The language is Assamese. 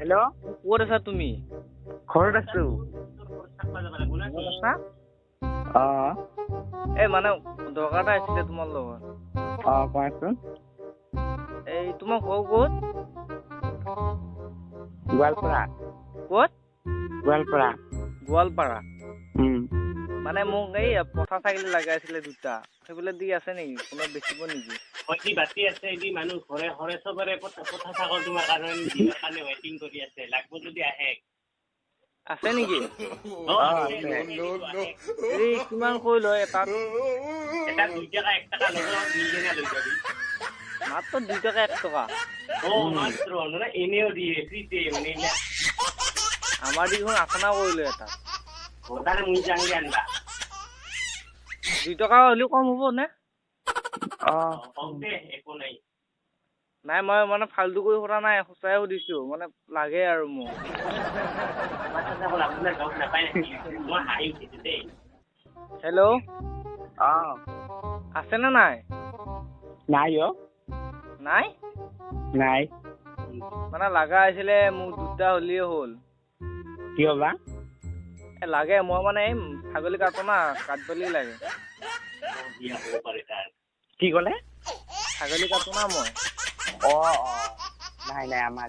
হেল্ল', ক'ত আছা তুমি? ঘৰত আছো। এই মানে দৰকাৰ এটা আছিলে তোমাৰ লগত। কোৱাচোন। এই তোমাৰ ঘৰ ক'ত? গোৱালপাৰা। ক'ত? গোৱালপাৰা। গোৱালপাৰা। মানে মোক এই পঠা ছাগলী লগাইছিলে দুটা, সেইবোলে দি আছে নেকি? কোনোবাই বেচিব নেকি? বাতি আছে এদি মানুহ ঘৰে ঘৰে চবৰে পঠা ছাগল তোমাৰ কাৰণে দিনৰ কাৰণে ৱেটিং কৰি আছে, লাগব যদি আহে। আছে নেকি? আছে। এই কিমান কৈ লয় এটাত? এটা 2 টাকা 1 টাকা ল'ব, নিকেনে লৈ যাবি। মাত্ৰ 2 টকা 1 টকা। মাত্ৰ মানে এনেও দিয়ে ফ্ৰীতে মানে আমাৰ দেখোন আখনা কৰিলো এটা। তাৰে মুই যাংগে আনবা। 2 টকা হ'লেও কম হ'ব নে? একো নাই। নাই মই মানে ফাল্টু কৰি সোধা নাই, সঁচাই সুধিছো, মানে লাগে আৰু মোক। আপোনাৰ গাঁৱত নাপায় নেকি? মই হাঁহি উঠিছো দেই। হেল্ল', আছে নে নাই? নাই নাই? নাই। মানে লাগা আছিলে মোক 2টা হ'লেই হ'ল। কিয় বা? লাগে, মই মানে এই ছাগলী কাটো না, কাটবলি লাগে। কি ক'লে? ছাগলী কাটো না মই। নাই আমাৰ